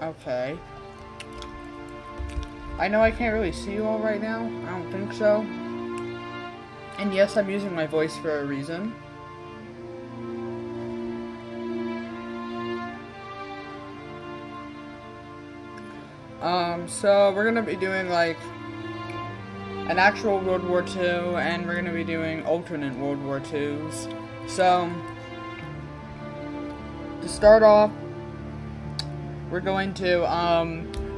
Okay. I know I can't really see you all right now. I don't think so. And yes, I'm using my voice for a reason. So we're gonna be doing like an actual World War II, and we're gonna be doing alternate World War IIs. So to start off, we're going to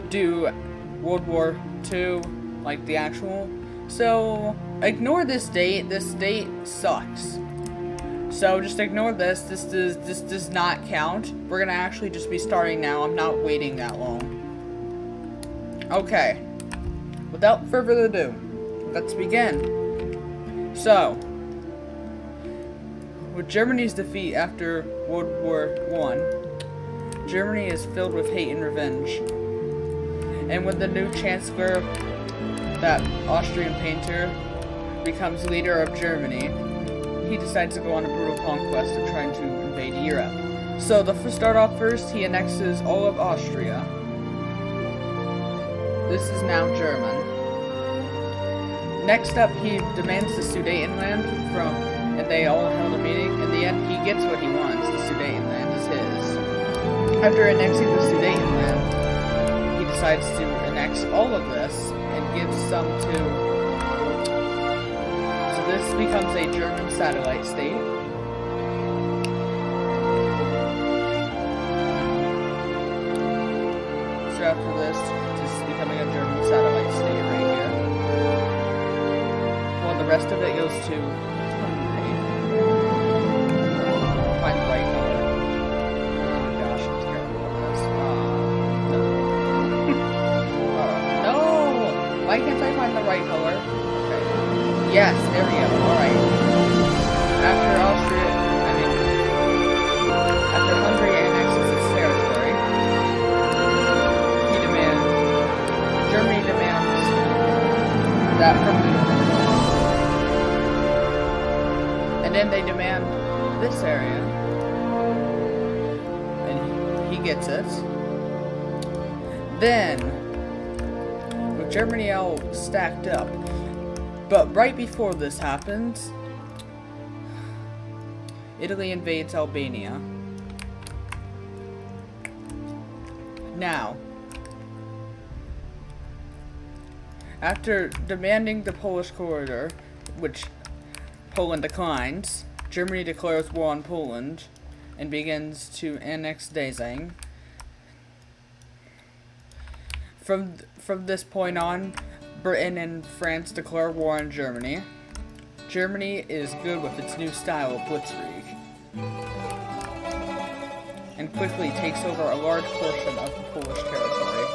do World War II, like the actual. So ignore this date. This date sucks. So just ignore this. This does not count. We're gonna actually just be starting now. I'm not waiting that long. Okay. Without further ado, let's begin. So, with Germany's defeat after World War I, Germany is filled with hate and revenge. And when the new chancellor, that Austrian painter, becomes leader of Germany, he decides to go on a brutal conquest of trying to invade Europe. So, to start off first, he annexes all of Austria. This is now German. Next up, he demands the Sudetenland and they all held a meeting. In the end, he gets what he wants. The Sudetenland is his. After annexing the Sudetenland, he decides to annex all of this and gives some to. So this becomes a German satellite state. So after this, just becoming a German satellite state right here. Well, the rest of it goes to Hungary. Find the right color. Oh gosh, I'm terrible at this. No! Why can't I find the right color? Okay. Yes, there we go. Alright. After Hungary annexes its territory, Germany demands that from and then they demand this area, and he gets it. Then, with Germany all stacked up, but right before this happens, Italy invades Albania. Now, after demanding the Polish corridor, which Poland declines, Germany declares war on Poland and begins to annex Dezheng. From this point on, Britain and France declare war on Germany. Germany is good with its new style of blitzkrieg and quickly takes over a large portion of the Polish territory.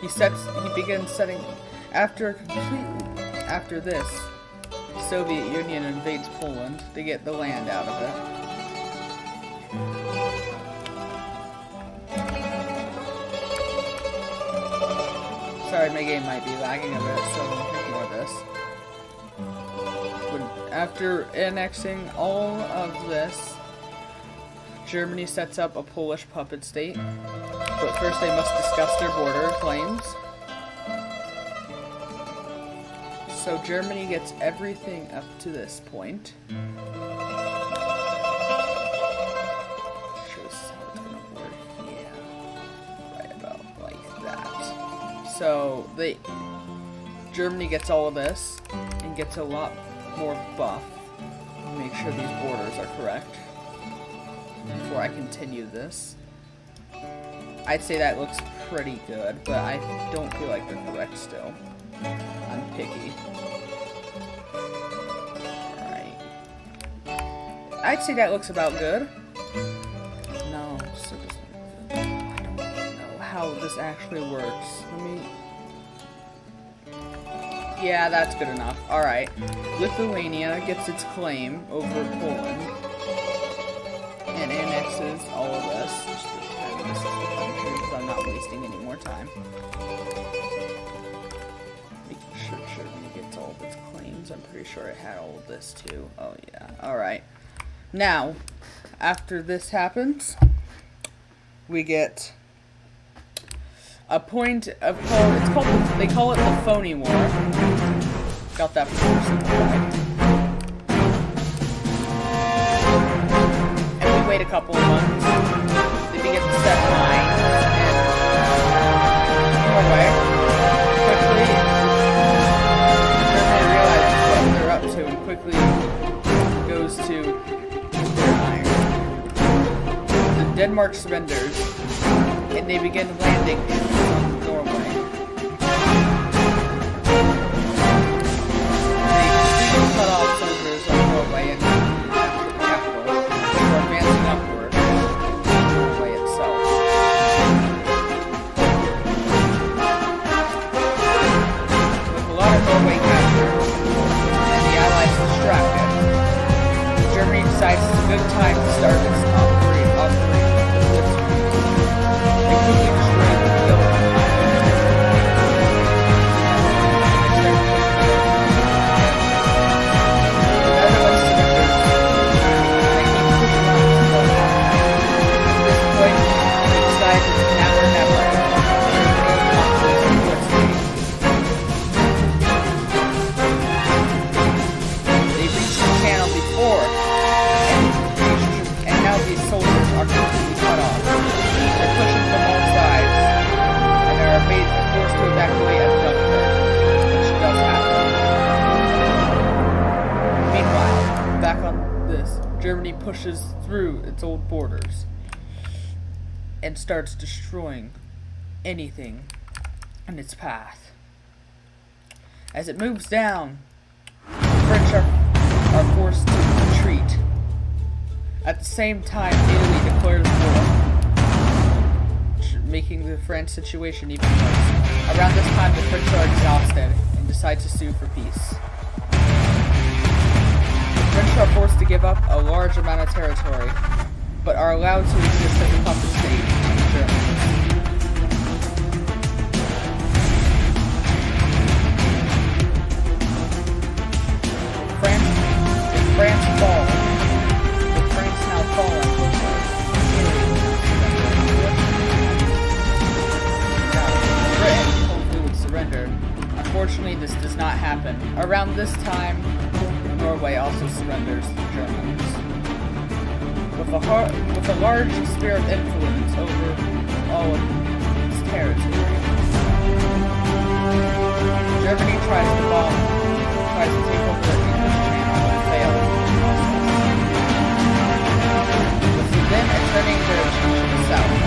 He begins setting, after this, Soviet Union invades Poland to get the land out of it. Sorry, my game might be lagging a bit, so ignore this. After annexing all of this, Germany sets up a Polish puppet state. But first they must discuss their border claims. So Germany gets everything up to this point. Sure, this is how it's gonna work. Yeah. Right about like that. So Germany gets all of this and gets a lot more buff. Make sure these borders are correct before I continue this. I'd say that looks pretty good, but I don't feel like they're correct still. I'm picky. Alright. I'd say that looks about good. No, still doesn't look good. I don't know how this actually works. Let me... Yeah, that's good enough. Alright. Lithuania gets its claim over Poland and annexes all of this. Just pretend this is the country because I'm not wasting any more time. Making sure Germany gets all of its claims. I'm pretty sure it had all of this too. Oh yeah. Alright. Now, after this happens, we get a point of they call it the phony war. Got that before simplified. And we wait a couple of months. They begin to set lines in Norway. Quickly, Germany realizes what they're up to and quickly goes to their iron. Denmark surrenders, and they begin landing in Norway. They cut off soldiers of Norway and the capital before advancing upward to Norway itself. With a lot of Norway captured and the Allies distracted, Germany decides it's a good time to start its operation. They quickly destroyed the field. The Netherlands surrenders. They keep pushing on to go. At this point, they decide it's now or never. They reached the channel before, and now these soldiers are completely cut off. They're pushing from all sides, and they are forced to evacuate at Dunkirk, which does happen. Meanwhile, back on this, Germany pushes through its old borders and starts destroying anything in its path. As it moves down, the French are forced to retreat. At the same time, Italy declares war, making the French situation even worse. Around this time, the French are exhausted and decide to sue for peace. The French are forced to give up a large amount of territory, but are allowed to exist as a puppet state in Germany. France falls. With France now fallen, Britain hopefully would surrender. Unfortunately, this does not happen. Around this time, Norway also surrenders to the Germans. With a large sphere of influence over all of its territory, Germany tries to take over the English Channel but fails. With the then turning their attention to the south.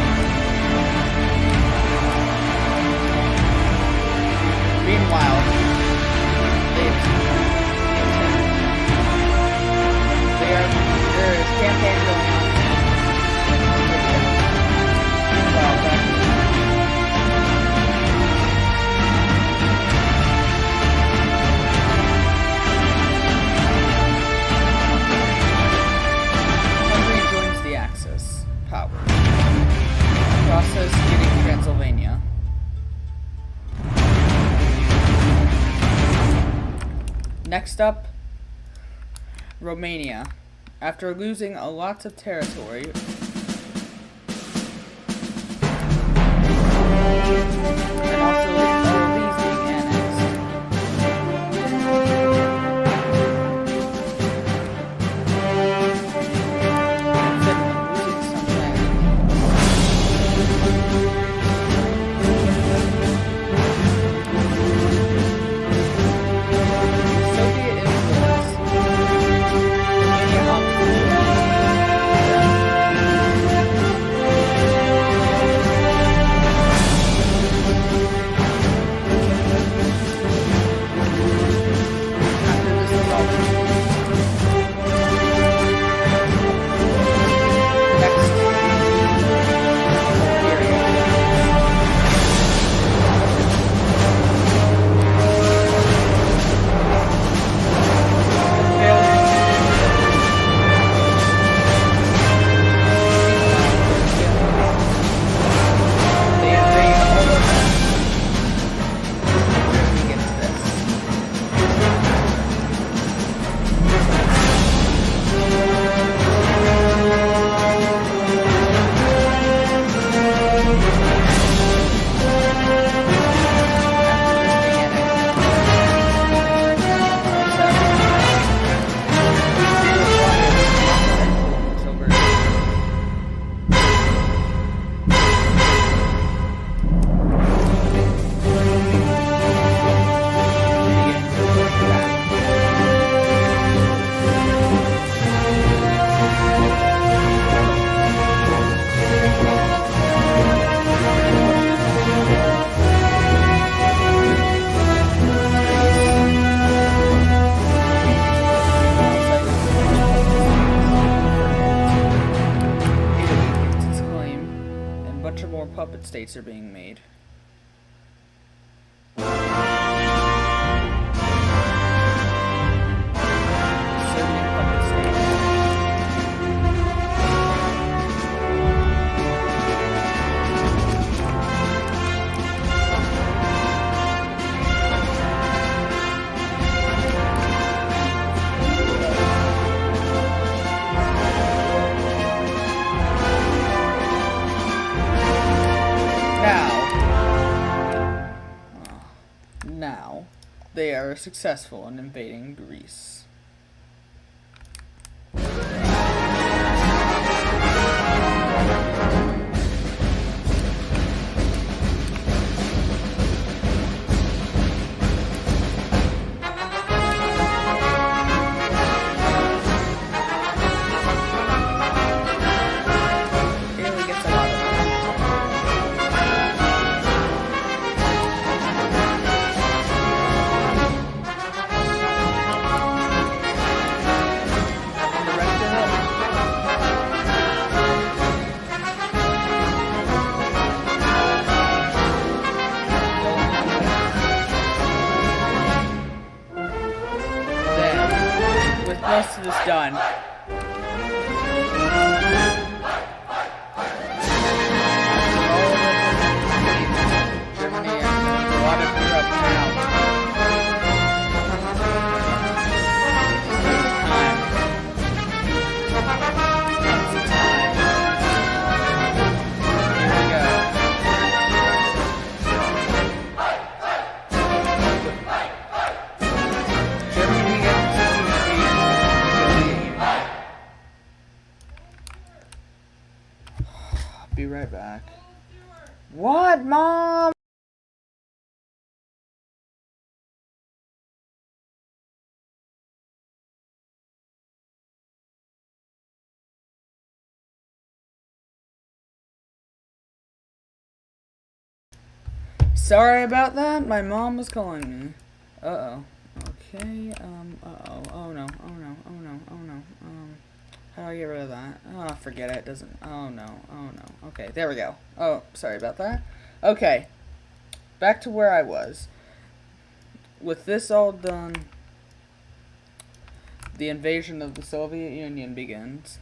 Meanwhile, there is campaign going on. Hungary joins the Axis power. Process getting Transylvania. Next up, Romania. After losing a lot of territory, and also all of these being annexed, and Finland losing some land. Soviet influence. Romania opposition. states are being made. Now, they are successful in invading Greece. Most of this done. Germany and a lot of Europe now. Be right back. What, Mom? Sorry about that. My mom was calling me. Uh-oh. Okay, uh-oh. Oh no, oh no, oh no, oh no. How do I get rid of that? Oh, forget it. It doesn't. Oh no, oh no. Okay, there we go. Oh, sorry about that. Okay. Back to where I was. With this all done, the invasion of the Soviet Union begins.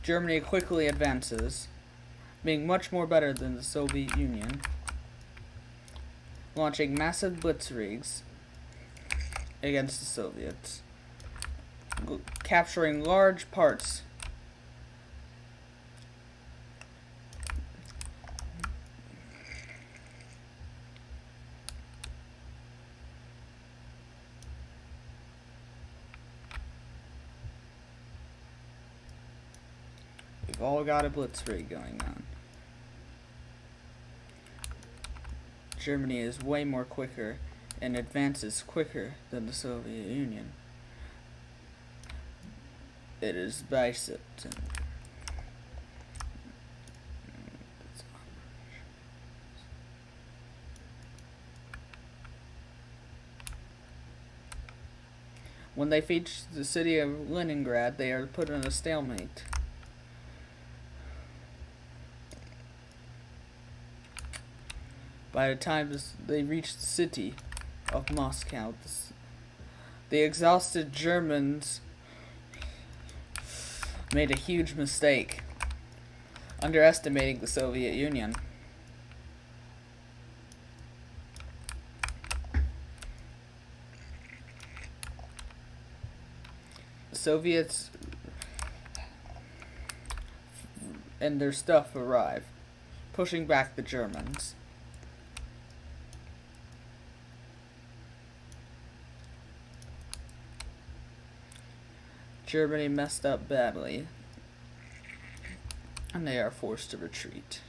Germany quickly advances, being much more better than the Soviet Union, launching massive blitzkriegs against the Soviets, capturing large parts We've all got a blitzkrieg going on. Germany is way more quicker and advances quicker than the Soviet Union. It is by September. When they reach the city of Leningrad, they are put in a stalemate. By the time they reach the city of Moscow, the exhausted Germans made a huge mistake, underestimating the Soviet Union. The Soviets and their stuff arrive, pushing back the Germans. Germany messed up badly, and they are forced to retreat.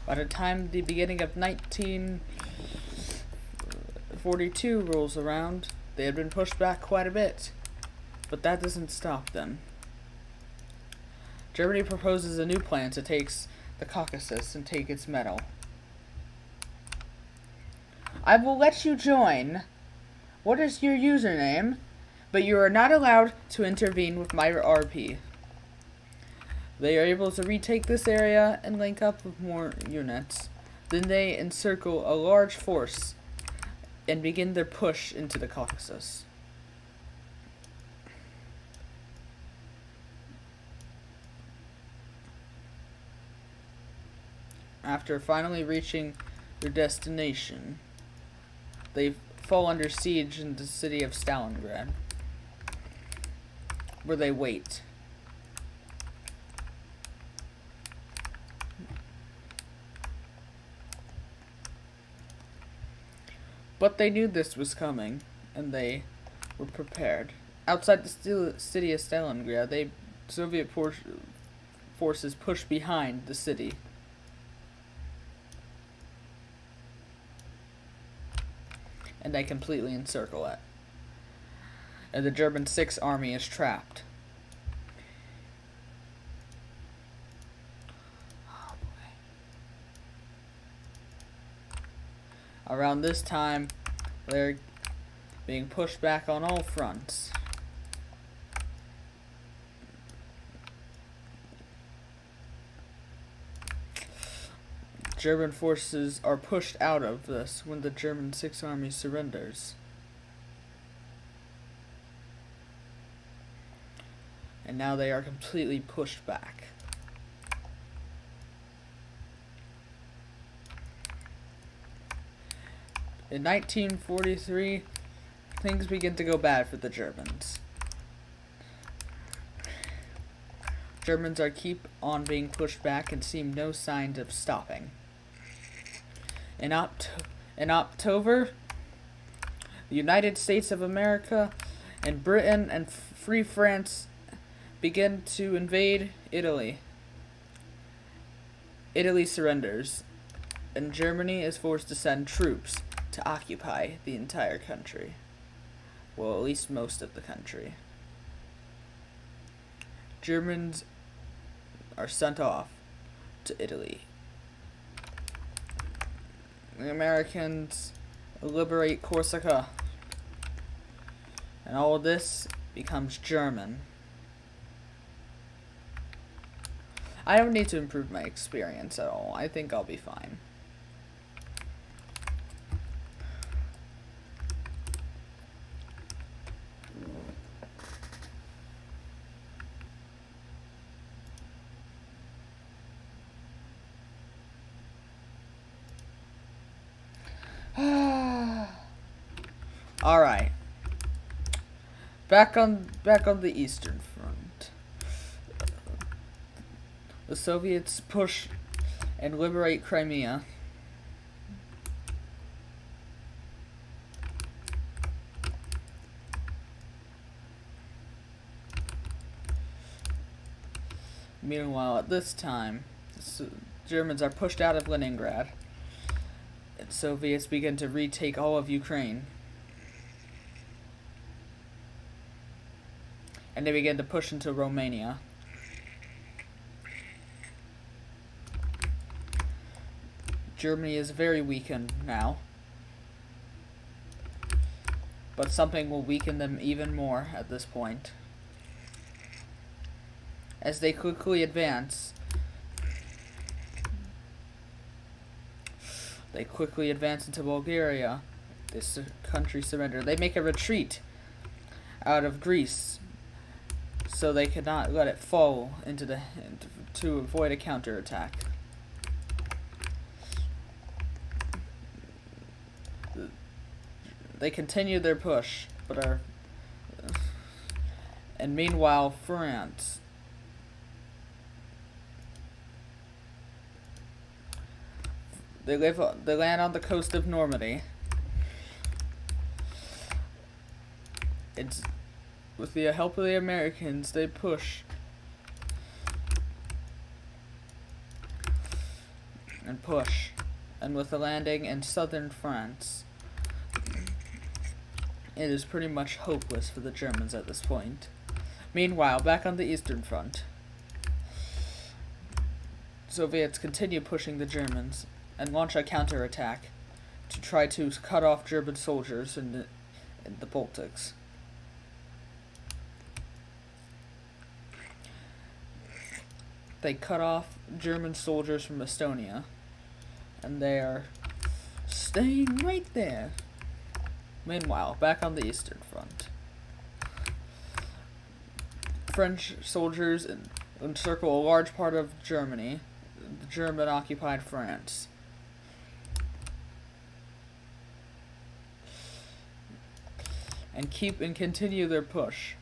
By the time the beginning of 1942 rolls around, they had been pushed back quite a bit, but that doesn't stop them. Germany proposes a new plan to take the Caucasus and take its metal. I will let you join. What is your username? But you are not allowed to intervene with my RP. They are able to retake this area and link up with more units. Then they encircle a large force and begin their push into the Caucasus. After finally reaching their destination, they fall under siege in the city of Stalingrad, where they wait. But they knew this was coming, and they were prepared. Outside the city of Stalingrad, Soviet forces pushed behind the city. And they completely encircle it. And the German Sixth Army is trapped. Oh boy. Around this time, they're being pushed back on all fronts. German forces are pushed out of this when the German Sixth Army surrenders. And now they are completely pushed back. In 1943, things begin to go bad for the Germans. Germans keep on being pushed back and seem no signs of stopping. In October, the United States of America and Britain and Free France begin to invade Italy. Italy surrenders, and Germany is forced to send troops to occupy the entire country. Well, at least most of the country. Germans are sent off to Italy. The Americans liberate Corsica, and all of this becomes German. I don't need to improve my experience at all. I think I'll be fine. All right. Back on the Eastern Front. The Soviets push and liberate Crimea. Meanwhile, at this time, the Germans are pushed out of Leningrad, and Soviets begin to retake all of Ukraine. And they begin to push into Romania. Germany is very weakened now. But something will weaken them even more at this point. As they quickly advance, into Bulgaria. This country surrender. They make a retreat out of Greece, so they could not let it fall to avoid a counterattack. They continue their push, and meanwhile, France. They land on the coast of Normandy. With the help of the Americans, they push and push, and with the landing in southern France, it is pretty much hopeless for the Germans at this point. Meanwhile, back on the Eastern Front, Soviets continue pushing the Germans and launch a counterattack to try to cut off German soldiers in the Baltics. They cut off German soldiers from Estonia, and they are staying right there. Meanwhile, back on the Eastern Front, French soldiers encircle a large part of Germany, the German-occupied France. And continue their push.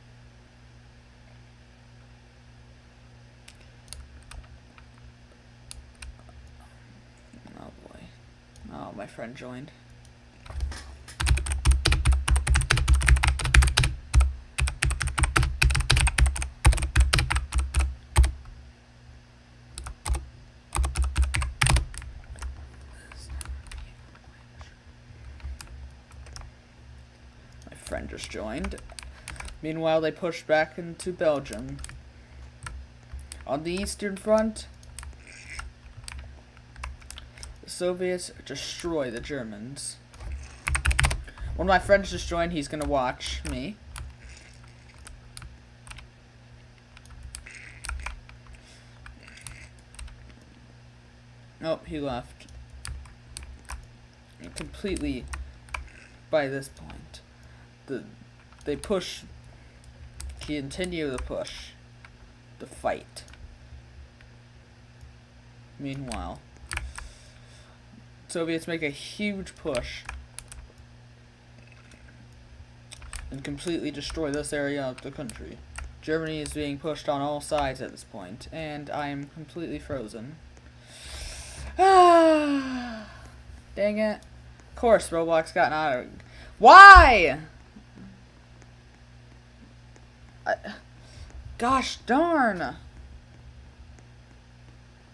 Oh boy. Oh, my friend joined. Friend just joined. Meanwhile, they pushed back into Belgium. On the Eastern Front, the Soviets destroy the Germans. One of my friends just joined. He's gonna watch me. Oh, he left. And completely by this point. They continue the push, the fight. Meanwhile, Soviets make a huge push and completely destroy this area of the country. Germany is being pushed on all sides at this point, and I am completely frozen. Ah, dang it. Of course, Roblox got out of... Why? Gosh darn.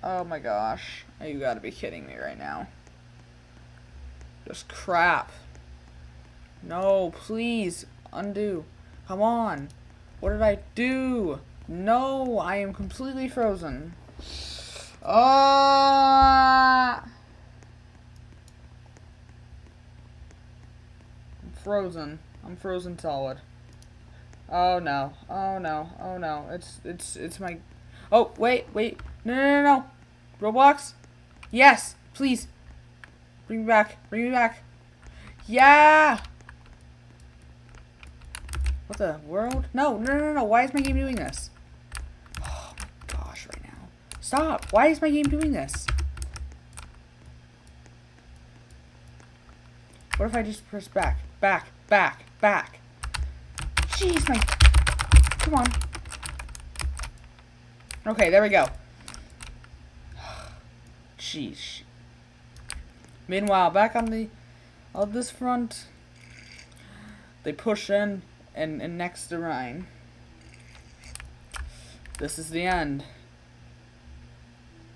Oh my gosh. You gotta be kidding me right now. Just crap. No, please. Undo. Come on. What did I do? No, I am completely frozen. I'm frozen. I'm frozen solid. Oh no. Oh no. Oh no. It's my... Oh, wait. No. Roblox? Yes, please. Bring me back. Yeah! What the world? No. Why is my game doing this? Oh my gosh, right now. Stop. Why is my game doing this? What if I just press back? Back. Jeez, come on. Okay, there we go. Jeez. Meanwhile, back on this front, they push in and annex the Rhine. This is the end.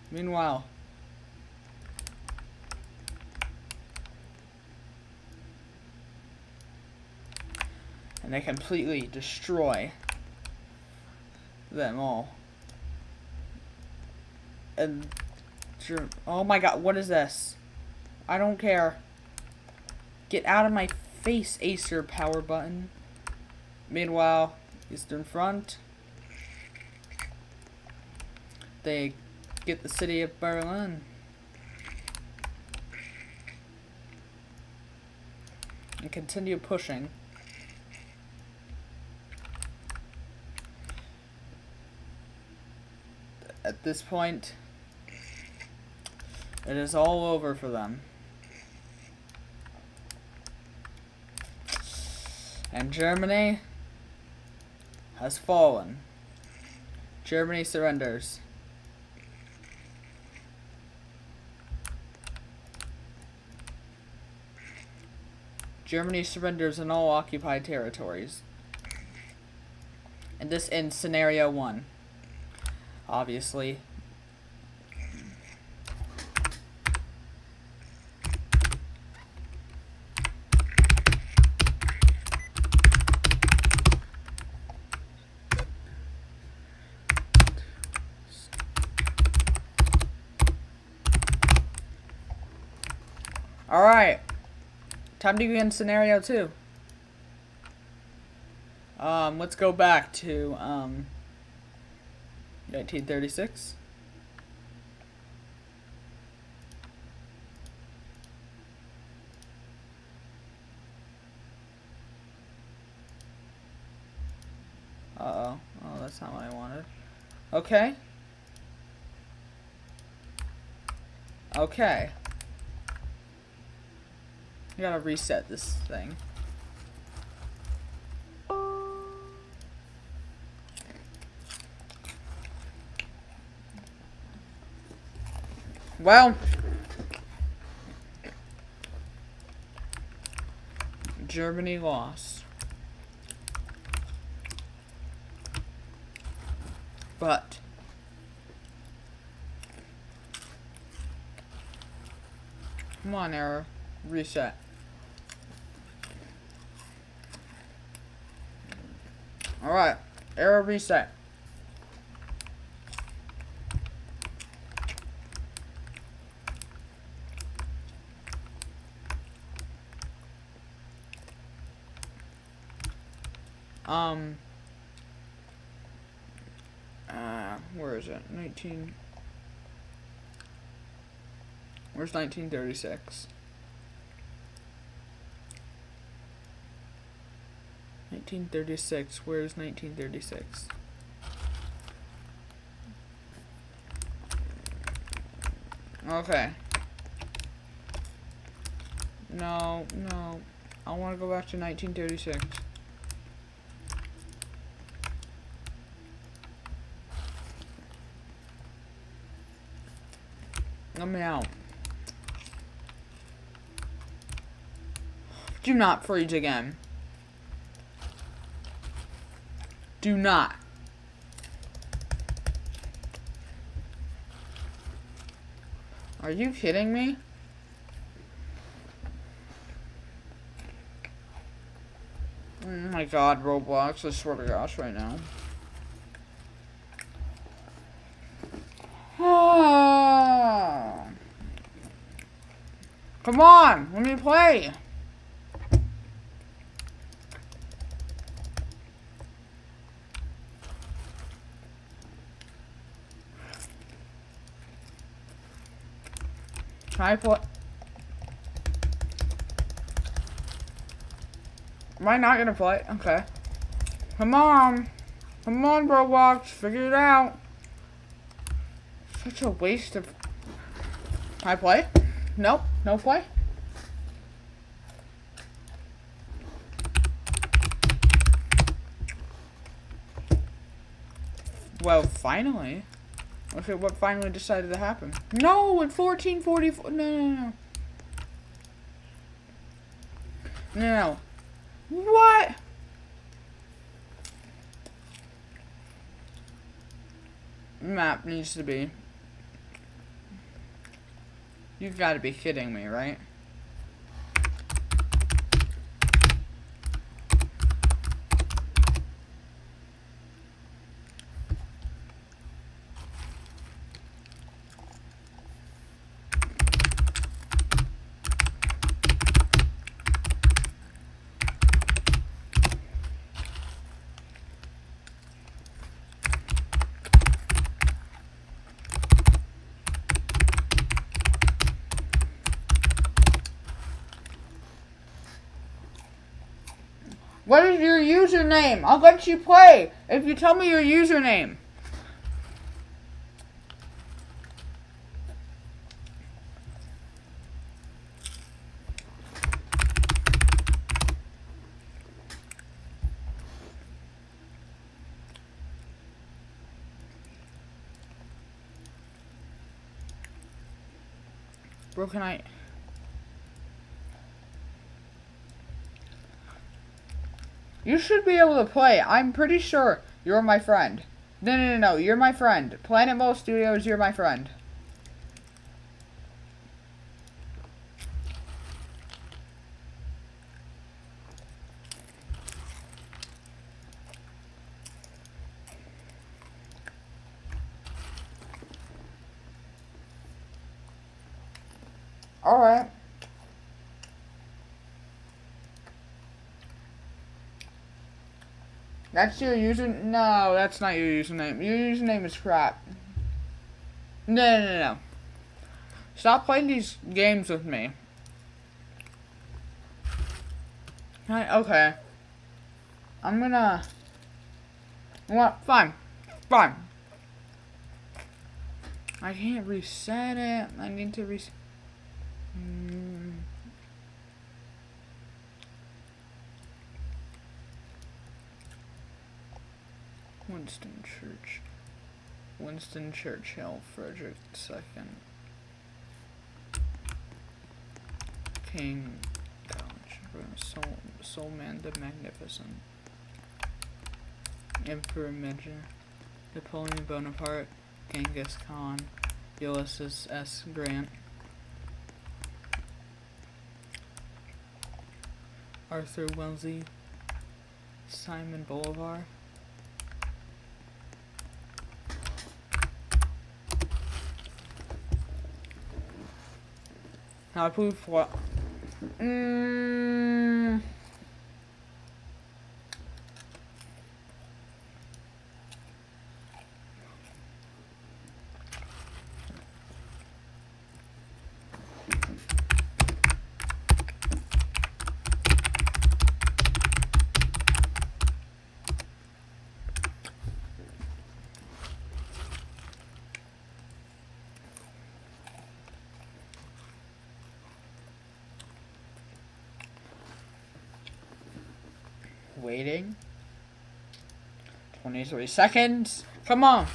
Meanwhile, and they completely destroy them all. And oh my god, what is this? I don't care. Get out of my face, Acer power button. Meanwhile, Eastern Front, they get the city of Berlin. And continue pushing. At this point, it is all over for them. And Germany has fallen. Germany surrenders. Germany surrenders in all occupied territories. And this ends scenario 1. Obviously. Alright. Time to begin scenario 2. Let's go back to, 1936. Uh-oh. Oh, that's not what I wanted. Okay. Okay. I gotta reset this thing. Well, Germany lost. But come on, error. Reset. Alright. Error reset. Where is it? Where's 1936? 1936. Where's 1936? Okay. No. I want to go back to 1936. Let me out. Do not freeze again. Do not. Are you kidding me? Oh my god, Roblox, I swear to gosh right now. Come on, let me play. Can I play? Am I not gonna play? Okay. Come on, Roblox, figure it out. Such a waste of. Can I play? Nope, no play. Well, finally. Okay, what finally decided to happen? No, in 1444. No. What? Map needs to be. You've got to be kidding me, right? What is your username? I'll let you play if you tell me your username. Bro, can I... You should be able to play. I'm pretty sure you're my friend. No. You're my friend. Planet Mole Studios, you're my friend. Alright. That's your username? No, that's not your username. Your username is crap. No. Stop playing these games with me. Okay. I'm gonna... What? Fine. I can't reset it. I need to reset... Winston Churchill, Frederick II. King College, Soulman the Magnificent, Emperor Major, Napoleon Bonaparte, Genghis Khan, Ulysses S. Grant, Arthur Wellesley, Simon Bolivar, now I prove what? Waiting. 23 seconds. Come on.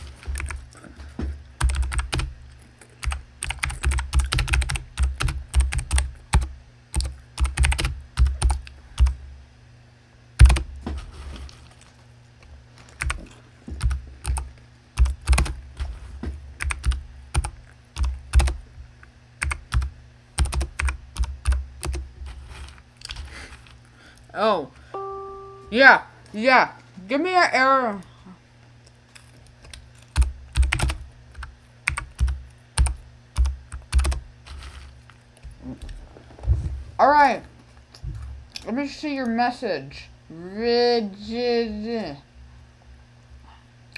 Oh. Yeah. Give me an error. Alright. Let me see your message. Rigid.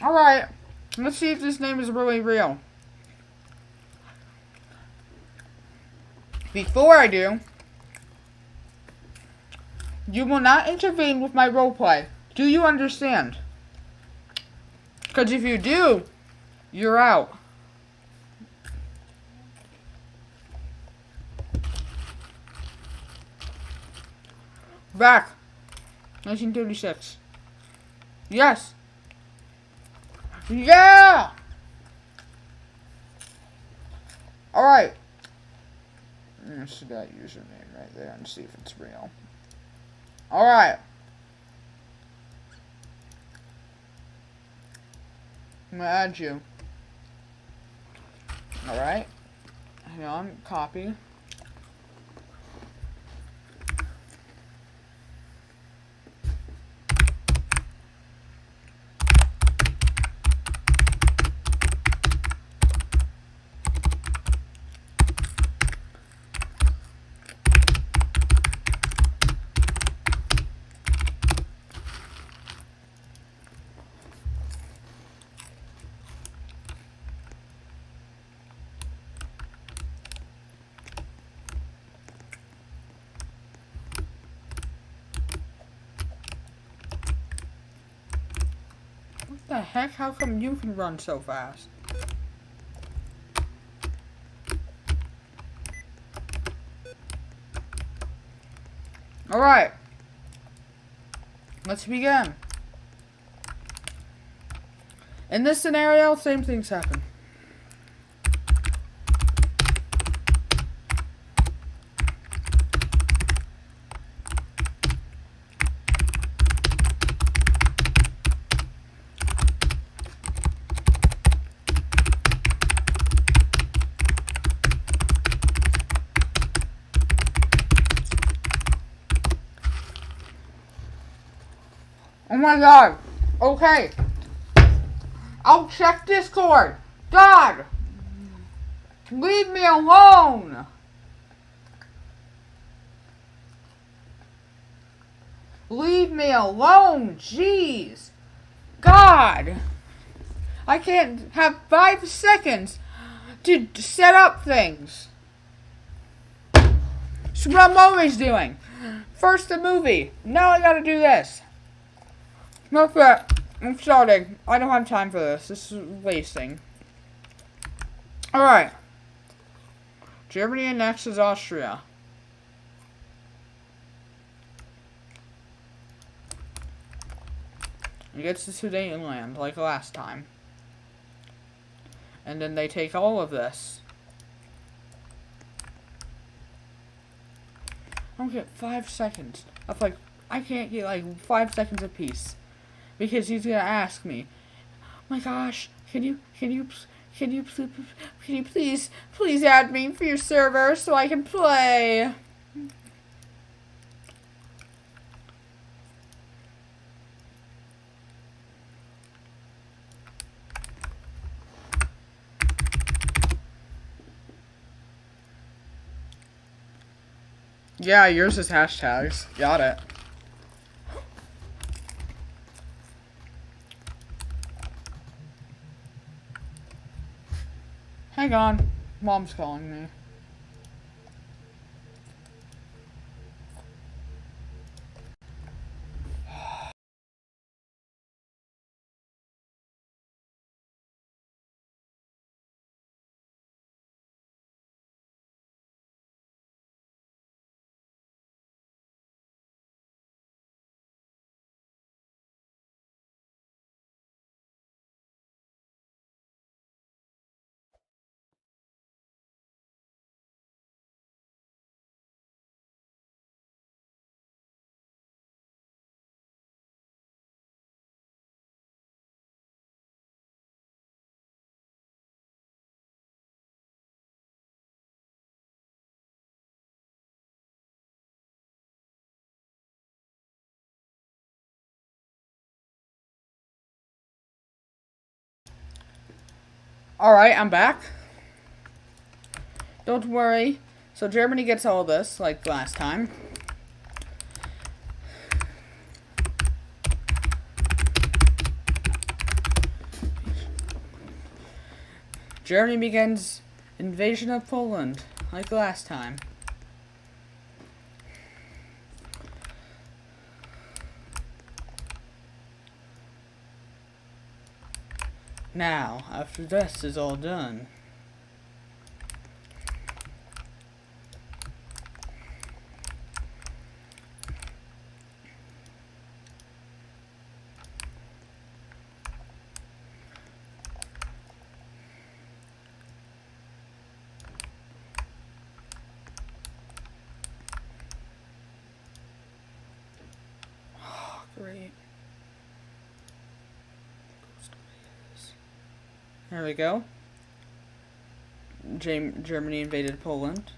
Alright. Let's see if this name is really real. Before I do, you will not intervene with my roleplay. Do you understand? Because if you do, you're out. Back. 1936. Yes. Yeah! Alright. Let's see that username right there and see if it's real. Alright. I'm gonna add you. Alright. Hang on, copy. What the heck? How come you can run so fast? Alright. Let's begin. In this scenario, same things happen. Oh my god. Okay. I'll check Discord. God. Leave me alone. Leave me alone. Jeez. God! I can't have 5 seconds to set up things. That's what I'm always doing. First the movie. Now I gotta do this. Okay, I'm starting. I don't have time for this. This is wasting. Alright. Germany annexes Austria. It gets the Sudetenland like last time. And then they take all of this. I don't get 5 seconds. I can't get like 5 seconds apiece. Because he's gonna ask me, oh my gosh, can you please add me for your server so I can play? Yeah, yours is hashtags. Got it. Hang on. Mom's calling me. Alright, I'm back. Don't worry. So Germany gets all this, like last time. Germany begins invasion of Poland, like last time. Now, after this is all done, great. There we go. Germany invaded Poland.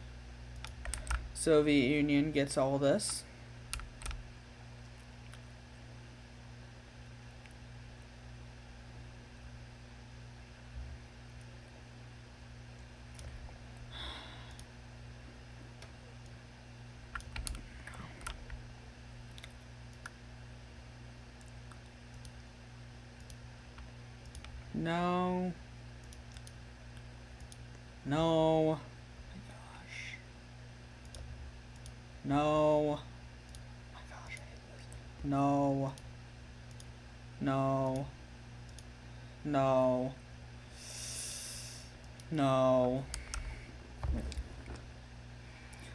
Soviet Union gets all this. No. No. Oh my gosh. No. Oh my gosh, I hate this. No. No. No. No.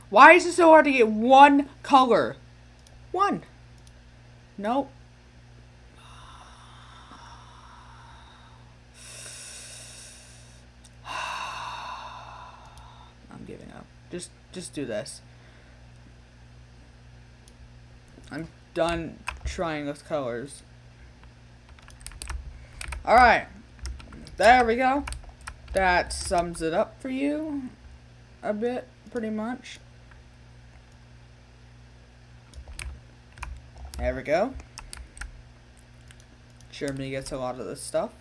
Why is it so hard to get one color? One. Nope. I'm giving up. Just do this. I'm done trying with colors. Alright. There we go. That sums it up for you a bit, pretty much. There we go. Germany gets a lot of this stuff.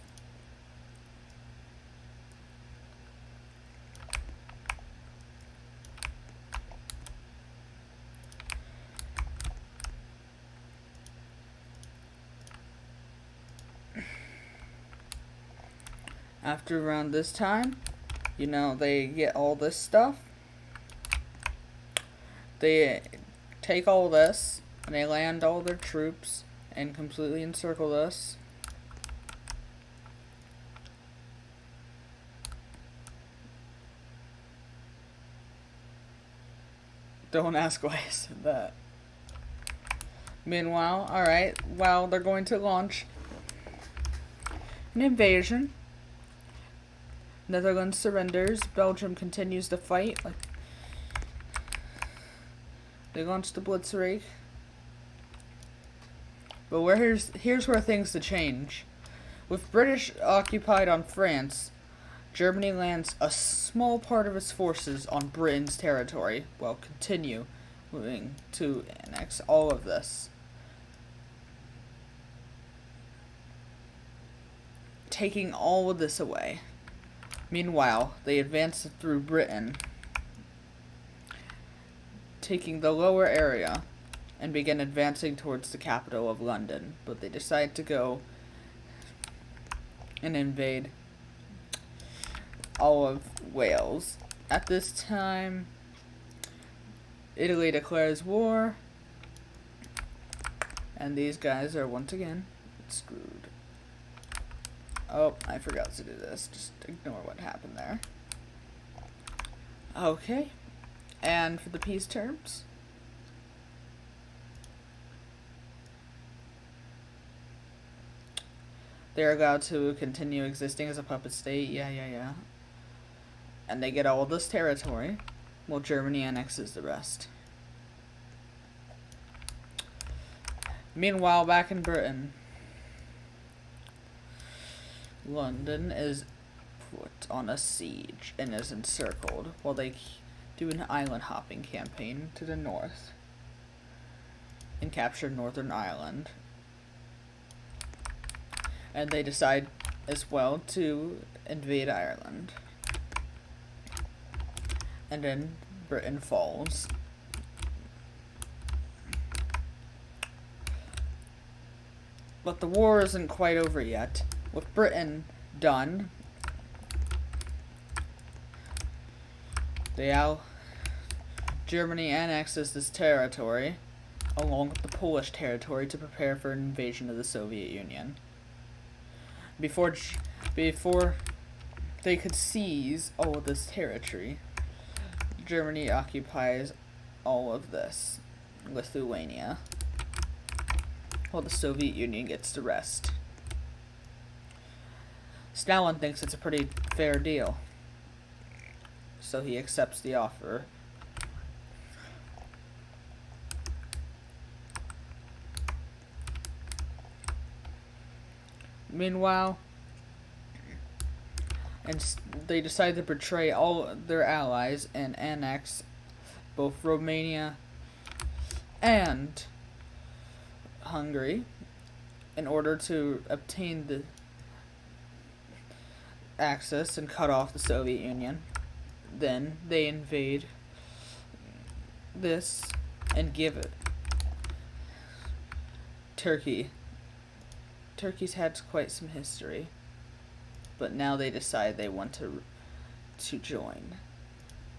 After around this time, you know, they get all this stuff. They take all this, and they land all their troops, and completely encircle this. Don't ask why I said that. Meanwhile, alright, while they're going to launch an invasion, Netherlands surrenders, Belgium continues to fight. They launch the Blitzkrieg. But here's where things to change. With British occupied on France, Germany lands a small part of its forces on Britain's territory, while continuing to annex all of this, taking all of this away. Meanwhile, they advance through Britain, taking the lower area, and begin advancing towards the capital of London, but they decide to go and invade all of Wales. At this time, Italy declares war, and these guys are once again screwed. Oh, I forgot to do this. Just ignore what happened there. Okay, and for the peace terms, they're allowed to continue existing as a puppet state. Yeah. And they get all this territory, while Germany annexes the rest. Meanwhile, back in Britain, London is put on a siege and is encircled, while they do an island hopping campaign to the north and capture Northern Ireland. And they decide as well to invade Ireland. And then Britain falls. But the war isn't quite over yet. With Britain done, Germany annexes this territory, along with the Polish territory, to prepare for an invasion of the Soviet Union. Before they could seize all of this territory, Germany occupies all of this, Lithuania, while the Soviet Union gets the rest. Stalin thinks it's a pretty fair deal, so he accepts the offer. Meanwhile, they decide to betray all their allies and annex both Romania and Hungary in order to obtain the access and cut off the Soviet Union. Then they invade this and give it Turkey. Turkey's had quite some history, but now they decide they want to join,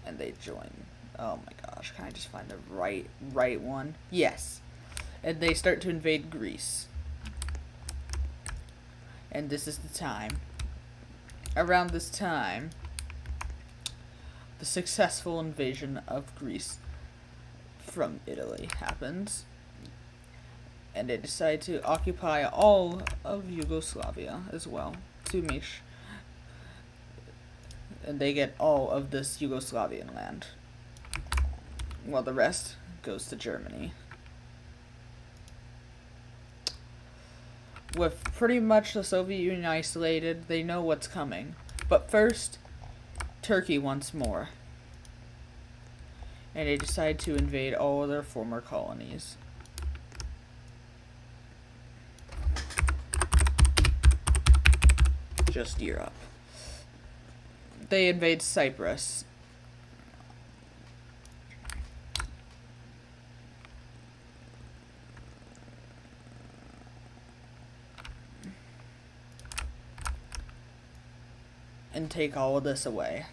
and they join. Oh my gosh, can I just find the right one? Yes. And they start to invade Greece. And this is the time. Around this time, the successful invasion of Greece from Italy happens. And they decide to occupy all of Yugoslavia as well, to make and they get all of this Yugoslavian land, while the rest goes to Germany. With pretty much the Soviet Union isolated, they know what's coming. But first, Turkey wants more. And they decide to invade all of their former colonies. Just Europe. They invade Cyprus. and take all of this away.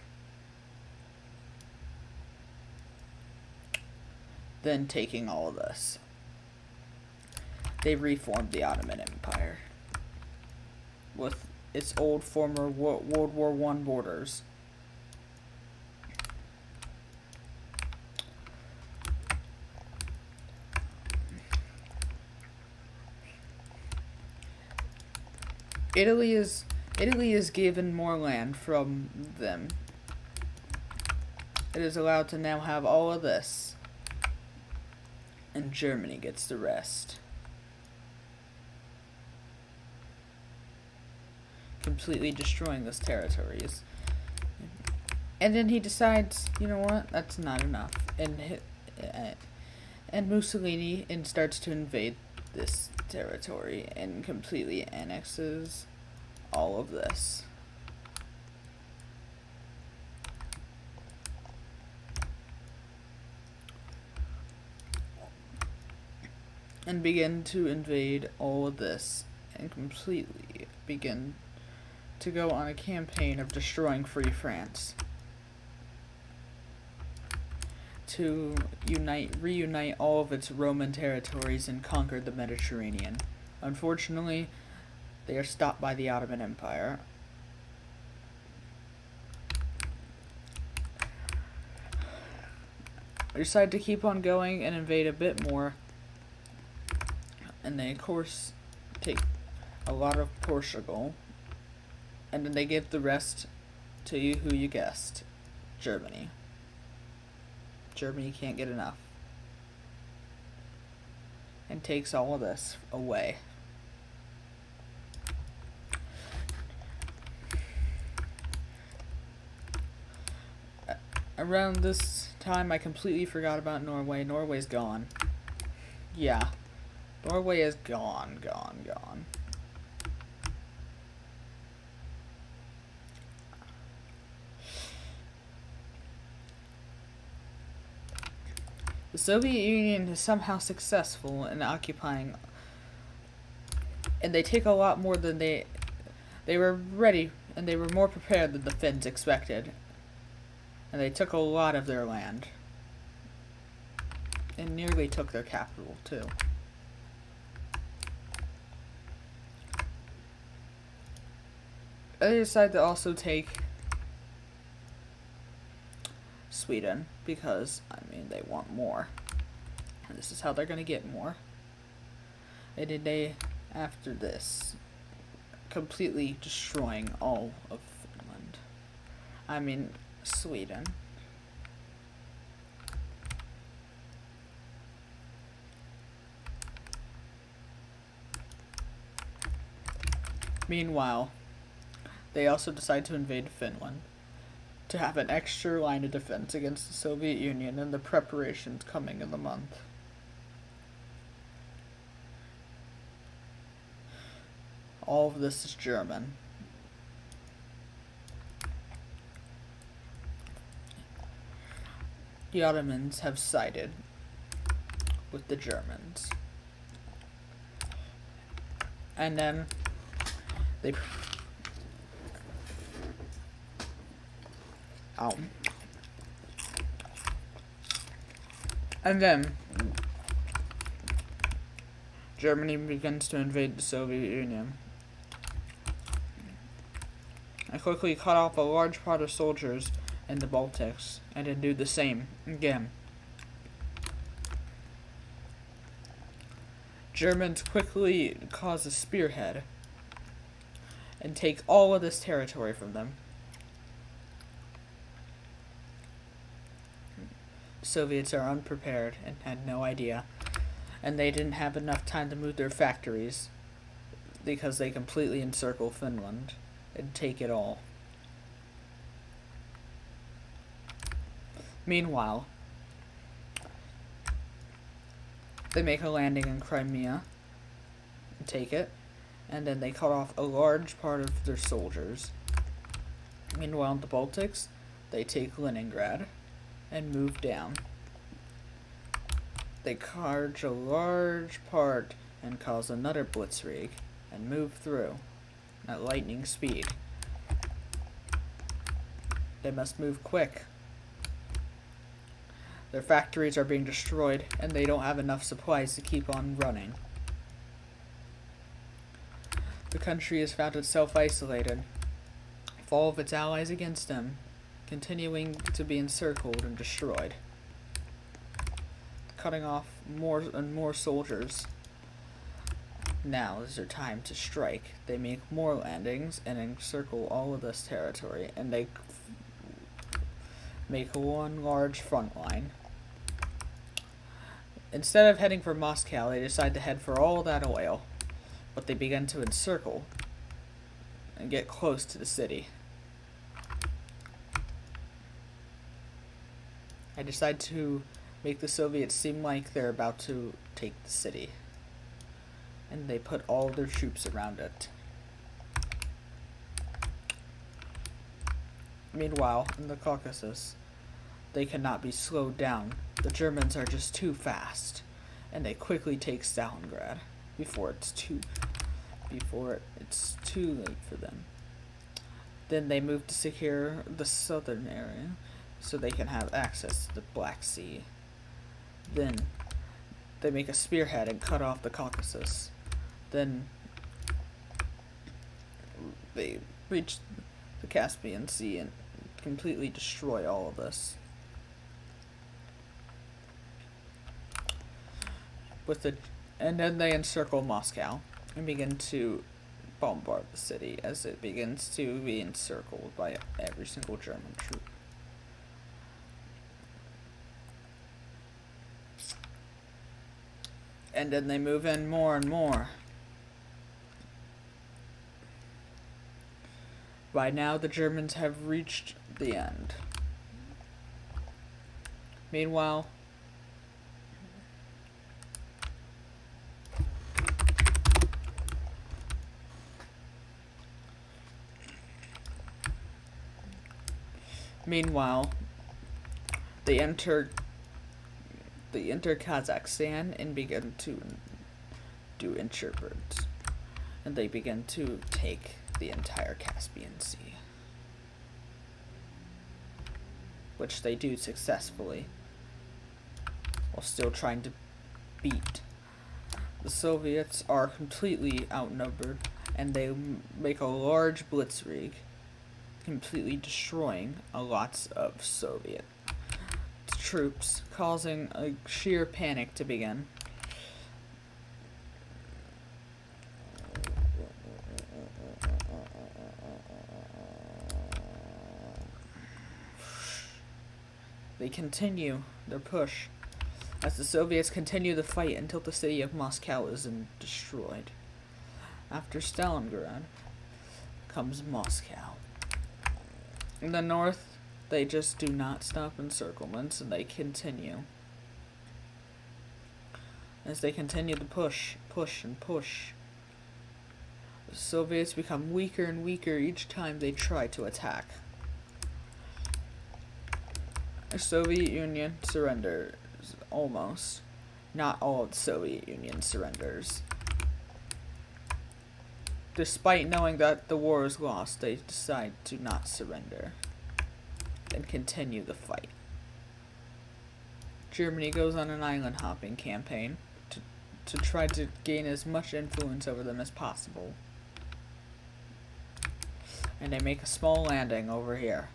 Then taking all of this, they reformed the Ottoman Empire with its old former World War I borders. Italy is given more land from them. It is allowed to now have all of this, and Germany gets the rest. Completely destroying those territories. And then he decides, you know what, that's not enough. And Mussolini starts to invade this territory and completely annexes all of this. And begin to invade all of this and completely begin to go on a campaign of destroying Free France, to reunite all of its Roman territories and conquer the Mediterranean. Unfortunately, they are stopped by the Ottoman Empire. They decide to keep on going and invade a bit more, and they of course take a lot of Portugal, and then they give the rest to you who you guessed, Germany. Germany can't get enough, and takes all of this away. Around this time, I completely forgot about Norway. Norway's gone. Yeah. Norway is gone. The Soviet Union is somehow successful in occupying, and they take a lot more than they were ready, and they were more prepared than the Finns expected. And they took a lot of their land. And nearly took their capital, too. They decided to also take Sweden, because, I mean, they want more. And this is how they're going to get more. And then they, after this, completely destroying all of Finland. I mean, Sweden. Meanwhile, they also decide to invade Finland to have an extra line of defense against the Soviet Union and the preparations coming in the month. All of this is German. The Ottomans have sided with the Germans. And then they And then Germany begins to invade the Soviet Union. I quickly cut off a large part of soldiers in the Baltics, and then do the same again. Germans quickly cause a spearhead and take all of this territory from them. Soviets are unprepared and had no idea, and they didn't have enough time to move their factories because they completely encircle Finland and take it all. Meanwhile, they make a landing in Crimea and take it, and then they cut off a large part of their soldiers. Meanwhile, in the Baltics, they take Leningrad and move down. They charge a large part and cause another blitzkrieg and move through at lightning speed. They must move quick. Their factories are being destroyed, and they don't have enough supplies to keep on running. The country has found itself isolated, with all of its allies against them, continuing to be encircled and destroyed, cutting off more and more soldiers. Now is their time to strike. They make more landings and encircle all of this territory, and they make one large front line. Instead of heading for Moscow, they decide to head for all that oil, but they begin to encircle and get close to the city. I decide to make the Soviets seem like they're about to take the city, and they put all their troops around it. Meanwhile, in the Caucasus, they cannot be slowed down. The Germans are just too fast, and they quickly take Stalingrad before it's too late for them. Then they move to secure the southern area so they can have access to the Black Sea. Then they make a spearhead and cut off the Caucasus. Then they reach the Caspian Sea and completely destroy all of this. And then they encircle Moscow and begin to bombard the city as it begins to be encircled by every single German troop. And then they move in more and more. By now, the Germans have reached the end. Meanwhile, they enter Kazakhstan and begin to do interpret, and they begin to take the entire Caspian Sea, which they do successfully, while still trying to beat. The Soviets are completely outnumbered, and they make a large blitzkrieg, completely destroying lots of Soviet troops, causing a sheer panic to begin. They continue their push as the Soviets continue the fight until the city of Moscow is destroyed. After Stalingrad comes Moscow. In the north, they just do not stop encirclements, and they continue. As they continue to push, and push, the Soviets become weaker and weaker each time they try to attack. The Soviet Union surrenders almost. Not all of the Soviet Union surrenders. Despite knowing that the war is lost, they decide to not surrender and continue the fight. Germany goes on an island hopping campaign to try to gain as much influence over them as possible. And they make a small landing over here.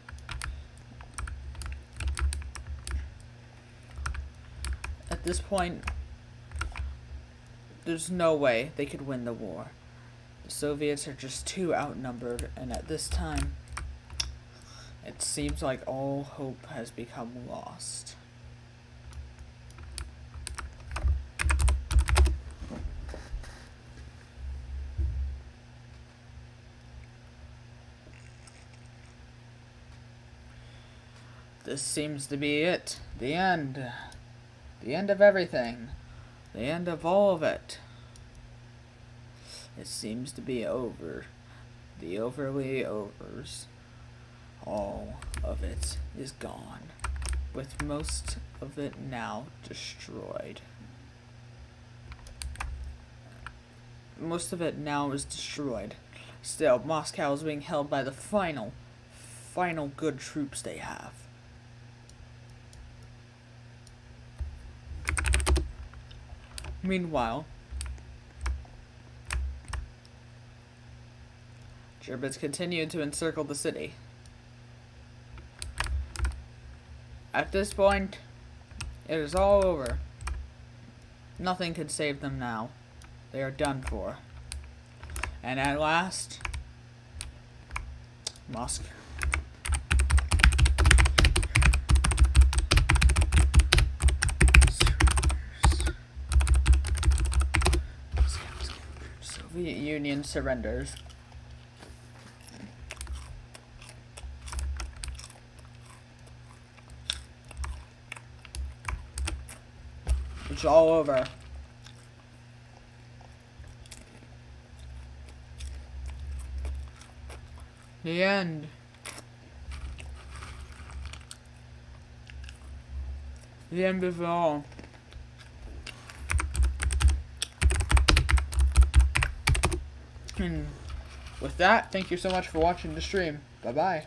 At this point, there's no way they could win the war. The Soviets are just too outnumbered, and at this time, it seems like all hope has become lost. This seems to be it. The end. The end of everything. The end of all of it. It seems to be over. The overly overs. All of it is gone, with most of it now destroyed. Most of it now is destroyed. Still, Moscow is being held by the final final good troops they have. Meanwhile, Germans continued to encircle the city. At this point, it is all over. Nothing could save them now. They are done for. And at last, Moscow. Soviet Union surrenders. It's all over. The end. The end of it all. And with that, thank you so much for watching the stream. Bye-bye.